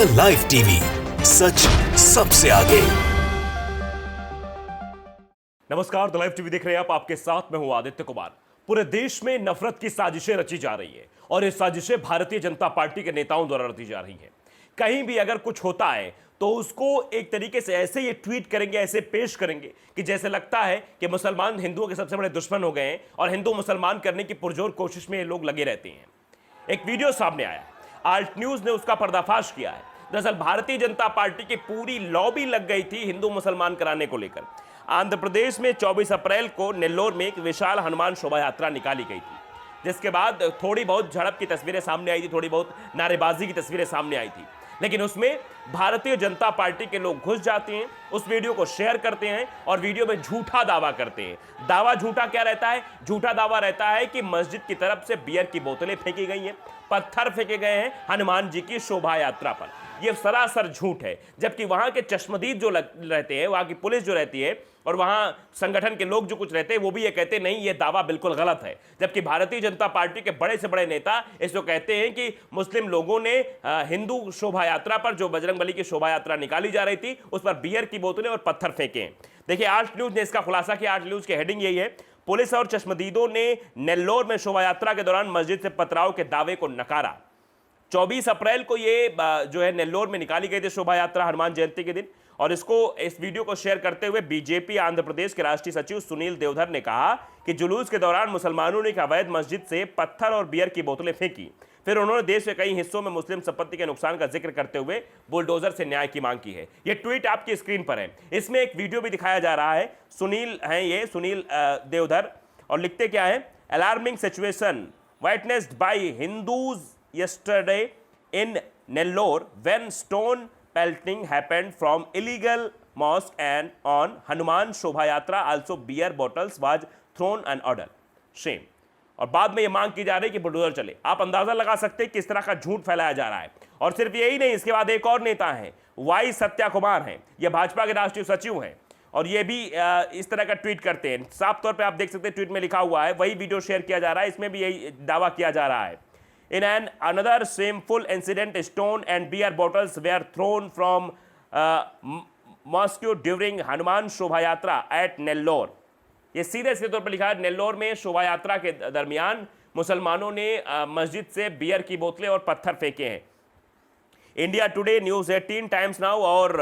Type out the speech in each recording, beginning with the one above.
The live TV, सच सबसे आगे। नमस्कार, द लाइव टीवी देख रहे हैं आप। आपके साथ मैं हूं आदित्य कुमार। पूरे देश में नफरत की साजिशें रची जा रही है और ये साजिशें भारतीय जनता पार्टी के नेताओं द्वारा रची जा रही हैं। कहीं भी अगर कुछ होता है तो उसको एक तरीके से ऐसे ये ट्वीट करेंगे, ऐसे पेश करेंगे कि जैसे लगता है कि मुसलमान हिंदुओं के सबसे बड़े दुश्मन हो गए हैं और हिंदू मुसलमान करने की पुरजोर कोशिश में ये लोग लगे रहते हैं। एक वीडियो सामने आया, आल्ट न्यूज ने उसका पर्दाफाश किया है। दरअसल भारतीय जनता पार्टी की पूरी लॉबी लग गई थी हिंदू मुसलमान कराने को लेकर। आंध्र प्रदेश में 24 अप्रैल को नेल्लोर में एक विशाल हनुमान शोभा यात्रा निकाली गई थी, जिसके बाद थोड़ी बहुत झड़प की तस्वीरें सामने आई थी, थोड़ी बहुत नारेबाजी की तस्वीरें सामने आई थी। लेकिन उसमें भारतीय जनता पार्टी के लोग घुस जाते हैं, उस वीडियो को शेयर करते हैं और वीडियो में झूठा दावा करते हैं। दावा झूठा क्या रहता है? झूठा दावा रहता है कि मस्जिद की तरफ से बियर की बोतलें फेंकी गई हैं, पत्थर फेंके गए हैं हनुमान जी की शोभा यात्रा पर। यह सरासर झूठ है। जबकि वहां के चश्मदीद जो रहते हैं, वहां की पुलिस जो रहती है और वहां संगठन के लोग जो कुछ रहते हैं, वो भी ये कहते हैं नहीं, ये दावा बिल्कुल गलत है। जबकि भारतीय जनता पार्टी के बड़े से बड़े नेता इसको कहते हैं कि मुस्लिम लोगों ने हिंदू शोभा यात्रा पर, जो बजरंगबली की शोभा यात्रा निकाली जा रही थी, उस पर बियर की बोतलें और पत्थर फेंके हैं। देखिए, आल्ट न्यूज ने इसका खुलासा किया। आल्ट न्यूज की हेडिंग यही है, पुलिस और चश्मदीदों ने नेल्लोर में शोभा यात्रा के दौरान मस्जिद से पथराव के दावे को नकारा। 24 अप्रैल को ये जो है नेल्लोर में निकाली गई थी शोभा यात्रा हनुमान जयंती के दिन, और इस वीडियो को शेयर करते हुए बीजेपी आंध्र प्रदेश के राष्ट्रीय सचिव सुनील देवधर ने कहा कि जुलूस के दौरान मुसलमानों ने एक अवैध मस्जिद से पत्थर और बियर की बोतलें फेंकी। फिर उन्होंने देश के कई हिस्सों में मुस्लिम संपत्ति के नुकसान का जिक्र करते हुए बुलडोजर से न्याय की मांग की है। यह ट्वीट आपकी स्क्रीन पर है। इसमें एक वीडियो भी दिखाया जा रहा है। सुनील देवधर, और लिखते क्या है, alarming situation witnessed by Hindus yesterday in Nellore when stone pelting happened from illegal mosque and on Hanuman Shobha Yatra also beer bottles was thrown and order. Shame. और बाद में ये मांग की जा रही है कि बुलडोजर चले। आप अंदाजा लगा सकते हैं किस तरह का झूठ फैलाया जा रहा है। और सिर्फ यही नहीं, इसके बाद एक और नेता हैं, वाई सत्या कुमार हैं। ये भाजपा के राष्ट्रीय सचिव हैं और ये भी इस तरह का ट्वीट करते हैं। साफ तौर पे आप देख सकते हैं, ट्वीट में लिखा हुआ है, वही वीडियो शेयर किया जा रहा है, इसमें भी यही दावा किया जा रहा है। In another shameful incident, stone and beer bottles were thrown from mosque during Hanuman शोभा यात्रा at Nellore। ये सीधे तौर पर लिखा है, नेल्लोर में शोभा यात्रा के दरमियान मुसलमानों ने मस्जिद से बियर की बोतलें और पत्थर फेंके हैं। India today, news 18, times now और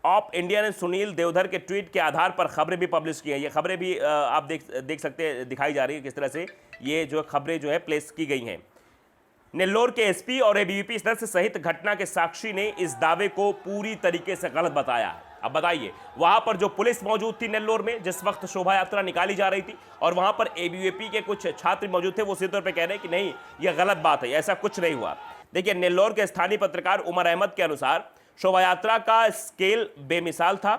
ऑप इंडिया ने सुनील देवधर के ट्वीट के आधार पर खबरें भी पब्लिश की हैं। ये खबरें भी आप देख सकते हैं, दिखाई जा रही है किस तरह से ये जो खबरें जो है प्लेस की गई हैं। नेल्लोर के एसपी और एबीवीपी सदस्य सहित घटना के साक्षी ने इस दावे को पूरी तरीके से गलत बताया है। अब बताइए, वहां पर जो पुलिस मौजूद थी नेल्लोर में जिस वक्त शोभा यात्रा निकाली जा रही थी, और वहां पर एबीवीपी के कुछ छात्र मौजूद थे, वो सीधे तौर पे कह रहे हैं कि नहीं, यह गलत बात है, ऐसा कुछ नहीं हुआ। देखिए, नेल्लोर के स्थानीय पत्रकार उमर अहमद के अनुसार शोभा यात्रा का स्केल बेमिसाल था।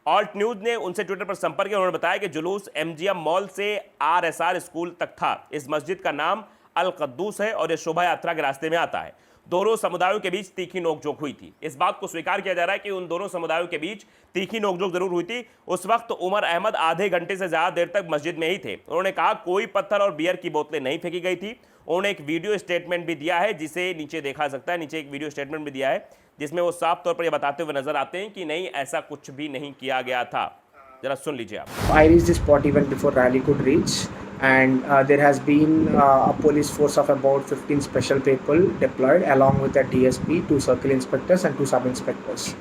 ऑल्ट न्यूज ने उनसे ट्विटर पर संपर्क किया। उन्होंने बताया कि जुलूस एमजीएम मॉल से आरएसआर स्कूल तक था। इस मस्जिद का नाम अल कद्दूस है और यह शोभा यात्रा के रास्ते में आता है। दोनों समुदायों के बीच तीखी नोकझोंक हुई थी। इस बात को स्वीकार किया जा रहा है कि उन दोनों समुदायों के बीच तीखी नोकझोंक जरूर हुई थी। उस वक्त उमर अहमद आधे घंटे से ज्यादा देर तक मस्जिद में ही थे। उन्होंने कहा कोई पत्थर और बियर की बोतलें नहीं फेंकी गई थी। उन्होंने एक वीडियो स्टेटमेंट भी दिया है, जिसे नीचे देखा सकता है। नीचे एक वीडियो स्टेटमेंट भी दिया है जिसमें वो साफ तौर पर यह बताते हुए नजर आते हैं कि नहीं, ऐसा कुछ भी नहीं किया गया था। जरा सुन लीजिए आप। I reached this spot even before rally could reach, and there has been a police force of about 15 special people deployed along with a DSP, 2 circle inspectors and 2 sub inspectors.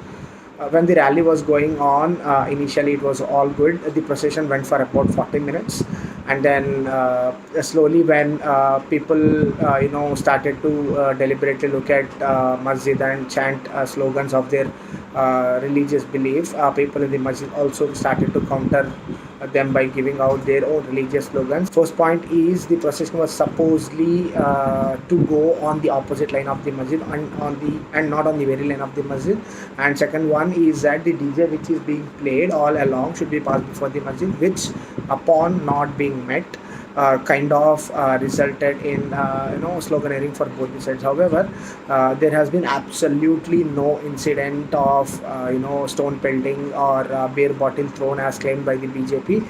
When the rally was going on, initially it was all good. The procession went for about 40 minutes, and then slowly when people started to deliberately look at masjid and chant slogans of their religious belief, people in the masjid also started to counter them by giving out their own religious slogans. First point is the procession was supposedly to go on the opposite line of the masjid and not on the very line of the masjid. And second one is that the DJ which is being played all along should be passed before the masjid, which upon not being met, kind of resulted in sloganeering for both the sides. However, there has been absolutely no incident of stone pelting or beer bottle thrown as claimed by the BJP,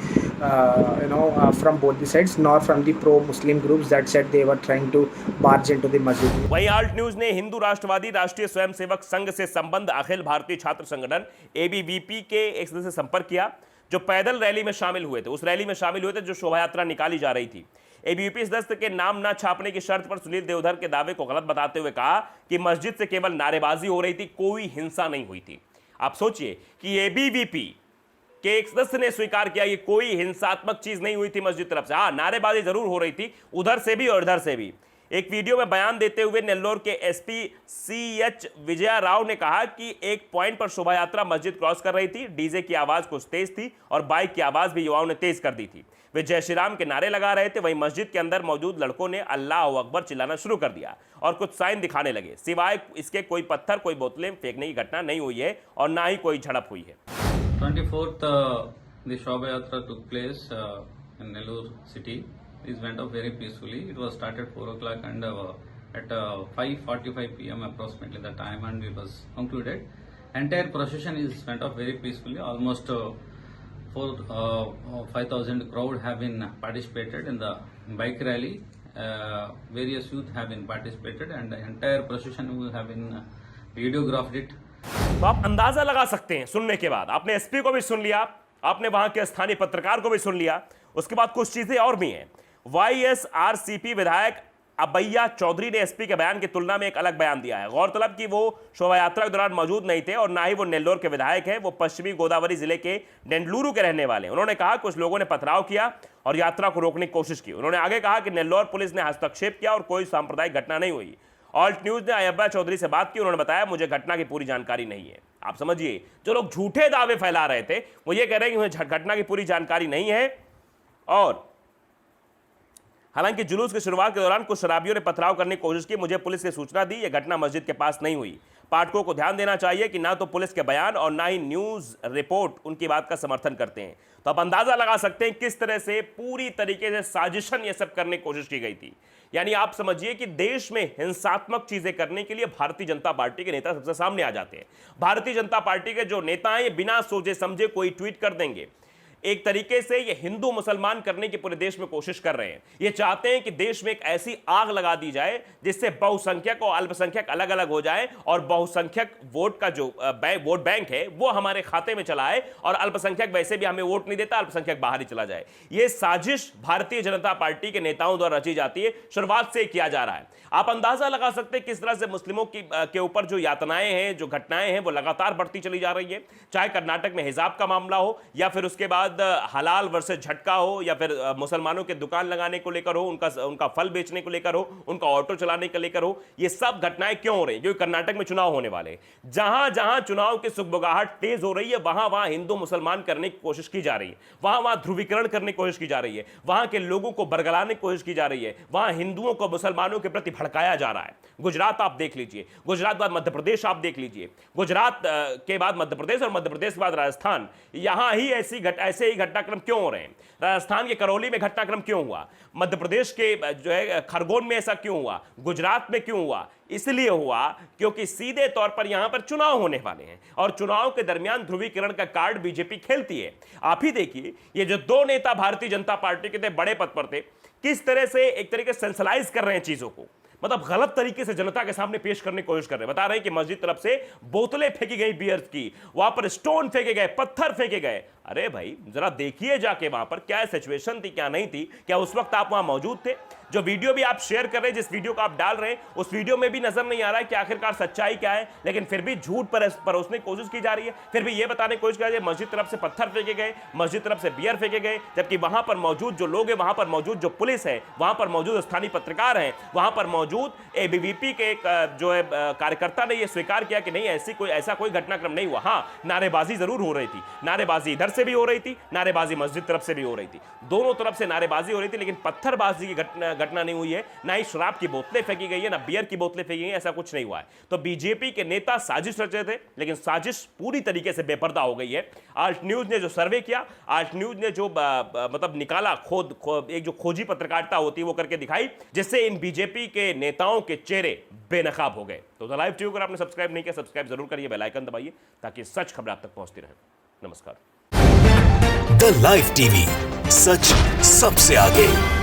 from both the sides, nor from the pro-Muslim groups that said they were trying to barge into the masjid. वहीं alt news ने हिंदू राष्ट्रवादी राष्ट्रीय स्वयंसेवक संघ से संबंध अखिल भारतीय छात्र संगठन ABVP के एक सदस्य से संपर्क किया जो पैदल रैली में शामिल हुए थे, उस रैली में शामिल हुए थे जो शोभा यात्रा निकाली जा रही थी। एबीवीपी सदस्य के नाम न छापने की शर्त पर सुनील देवधर के दावे को गलत बताते हुए कहा कि मस्जिद से केवल नारेबाजी हो रही थी, कोई हिंसा नहीं हुई थी। आप सोचिए कि एबीवीपी के एक सदस्य ने स्वीकार किया कि कोई हिंसात्मक चीज नहीं हुई थी मस्जिद तरफ से। हाँ, नारेबाजी जरूर हो रही थी उधर से भी और इधर से भी। एक वीडियो में बयान देते हुए नेल्लोर के एसपी सीएच विजया राव ने कहा कि एक पॉइंट पर शोभा यात्रा मस्जिद क्रॉस कर रही थी, डीजे की आवाज कुछ तेज थी और बाइक की आवाज भी युवाओं ने तेज कर दी थी। वे जय श्री राम के नारे लगा रहे थे। वहीं मस्जिद के अंदर मौजूद लड़कों ने अल्लाह अकबर चिल्लाना शुरू कर दिया और कुछ साइन दिखाने लगे। सिवाय इसके कोई पत्थर, कोई बोतलें फेंकने की घटना नहीं हुई है और ना ही कोई झड़प हुई है। 24th, the Shobha Yatra took place in Nellore city. This went off very peacefully. It was started 4 o'clock and at 5:45 p.m. approximately the time, and it was concluded. Entire procession is went off very peacefully. Almost 5,000 crowd have been participated in the bike rally. Various youth have been participated, and the entire procession will have been videographed it. तो आप अंदाजा लगा सकते हैं सुनने के बाद, आपने एसपी को भी सुन लिया, आपने वहां के स्थानीय पत्रकार को भी सुन लिया, उसके बाद कुछ चीजें और भी हैं। वाईएसआरसीपी विधायक अबैया चौधरी ने एसपी के बयान की तुलना में एक अलग बयान दिया है। गौरतलब कि वो शोभा यात्रा के दौरान मौजूद नहीं थे और ना ही वो नेल्लोर के विधायक हैं, वो पश्चिमी गोदावरी जिले के डेंडलूरू के रहने वाले हैं। उन्होंने कहा कुछ लोगों ने पथराव किया और यात्रा को रोकने की कोशिश की। उन्होंने आगे कहा कि नेल्लोर पुलिस ने हस्तक्षेप किया और कोई सांप्रदायिक घटना नहीं हुई। ऑल्ट न्यूज ने अय्यब्बा चौधरी से बात की, उन्होंने बताया मुझे घटना की पूरी जानकारी नहीं है। आप समझिए, जो लोग झूठे दावे फैला रहे थे वो ये कह रहे हैं कि मुझे घटना की पूरी जानकारी नहीं है। और हालांकि जुलूस की शुरुआत के दौरान कुछ शराबियों ने पथराव करने की कोशिश की, मुझे पुलिस ने सूचना दी, यह घटना मस्जिद के पास नहीं हुई। पाठकों को ध्यान देना चाहिए कि ना तो पुलिस के बयान और ना ही न्यूज रिपोर्ट उनकी बात का समर्थन करते हैं। तो आप अंदाजा लगा सकते हैं किस तरह से पूरी तरीके से साजिशन ये सब करने की कोशिश की गई थी। यानी आप समझिए कि देश में हिंसात्मक चीजें करने के लिए भारतीय जनता पार्टी के नेता सबसे सामने आ जाते हैं। भारतीय जनता पार्टी के जो नेता हैं, बिना सोचे समझे कोई ट्वीट कर देंगे। एक तरीके से ये हिंदू मुसलमान करने की पूरे देश में कोशिश कर रहे हैं। ये चाहते हैं कि देश में एक ऐसी आग लगा दी जाए जिससे बहुसंख्यक और अल्पसंख्यक अलग अलग हो जाए और बहुसंख्यक वोट का जो वोट बैंक है वो हमारे खाते में चला आए और अल्पसंख्यक वैसे भी हमें वोट नहीं देता, अल्पसंख्यक बाहर ही चला जाए। ये साजिश भारतीय जनता पार्टी के नेताओं द्वारा रची जाती है, शुरुआत से किया जा रहा है। आप अंदाजा लगा सकते हैं किस तरह से मुस्लिमों के ऊपर जो यातनाएं हैं, जो घटनाएं हैं, वो लगातार बढ़ती चली जा रही है। चाहे कर्नाटक में हिजाब का मामला हो या फिर उसके बाद हलाल वर्सेस झटका हो या फिर मुसलमानों के दुकान लगाने को लेकर हो, उनका फल बेचने को लेकर हो, उनका ऑटो चलाने को लेकर हो, ये सब घटनाएं क्यों हो रही है? क्योंकि कर्नाटक में चुनाव होने वाले हैं। जहां जहां चुनाव की सुगबुगाहट तेज हो रही है वहां वहां हिंदू मुसलमान करने की कोशिश की जा रही है, वहां वहां ध्रुवीकरण करने की कोशिश की जा रही है, वहां के लोगों को बरगलाने की कोशिश की जा रही है, वहां हिंदुओं को मुसलमानों के प्रति भड़काया जा रहा है। गुजरात आप देख लीजिए, गुजरात बाद मध्य प्रदेश आप देख लीजिए, गुजरात के बाद मध्य प्रदेश और मध्य प्रदेश के बाद राजस्थान, यहां ही ऐसे ही घटनाक्रम क्यों हो रहे हैं? राजस्थान के करौली में घटनाक्रम क्यों हुआ? मध्य प्रदेश के जो है खरगोन में ऐसा क्यों हुआ? गुजरात में क्यों हुआ? इसलिए हुआ क्योंकि सीधे तौर पर यहां पर चुनाव होने वाले हैं और चुनाव के दरमियान ध्रुवीकरण का कार्ड बीजेपी खेलती है। आप ही देखिए, ये जो दो नेता भारतीय जनता पार्टी के थे, बड़े पद पर थे, किस तरह से एक तरीके से सेंसलाइज कर रहे हैं चीजों को, मतलब गलत तरीके से जनता के सामने पेश करने की कोशिश कर रहे हैं। बता रहे हैं कि मस्जिद तरफ से बोतलें फेंकी गई बियर की, वहां पर स्टोन फेंके गए, पत्थर फेंके गए। अरे भाई जरा देखिए जाके वहां पर क्या सिचुएशन थी, क्या नहीं थी, क्या उस वक्त आप वहां मौजूद थे? जो वीडियो भी आप शेयर कर रहे हैं, जिस वीडियो को आप डाल रहे हैं, उस वीडियो में भी नजर नहीं आ रहा है कि आखिरकार सच्चाई क्या है, लेकिन फिर भी झूठ परोसने की कोशिश की जा रही है। फिर भी यह बताने की कोशिश की जा रही है मस्जिद तरफ से पत्थर फेंके गए, मस्जिद तरफ से बियर फेंके गए, जबकि वहां पर मौजूद जो लोग हैं, वहां पर मौजूद जो पुलिस है, वहां पर मौजूद स्थानीय पत्रकार हैं, वहां पर मौजूद एबीवीपी के जो है कार्यकर्ता ने यह स्वीकार किया कि नहीं ऐसा कोई घटनाक्रम नहीं हुआ। हाँ, नारेबाजी जरूर हो रही थी, नारेबाजी इधर से भी हो रही थी, नारेबाजी मस्जिद तरफ से भी हो रही थी, दोनों तरफ से नारेबाजी हो रही थी, लेकिन पत्थरबाजी की घटना नहीं हुई है, ना ही शराब की बोतलें फेंकी गई है, ना बियर की बोतलें फेंकी गई, ऐसा कुछ नहीं हुआ है। तो बीजेपी के नेता साजिश रचे थे, लेकिन साजिश पूरी तरीके से बेपर्दा हो गई है। आल्ट न्यूज ने जो सर्वे किया, आल्ट न्यूज ने जो मतलब निकाला, एक जो खोजी पत्रकारिता होती है वो करके दिखाई, जिससे इन बीजेपी के नेताओं के चेहरे बेनकाब हो गए। तो द लाइव टीवी अगर आपने सब्सक्राइब नहीं किया, सब्सक्राइब जरूर करिए, बेल आइकन दबाइए ताकि सच खबर आप तक पहुंचती रहे। नमस्कार। द लाइव टीवी, सच सबसे आगे।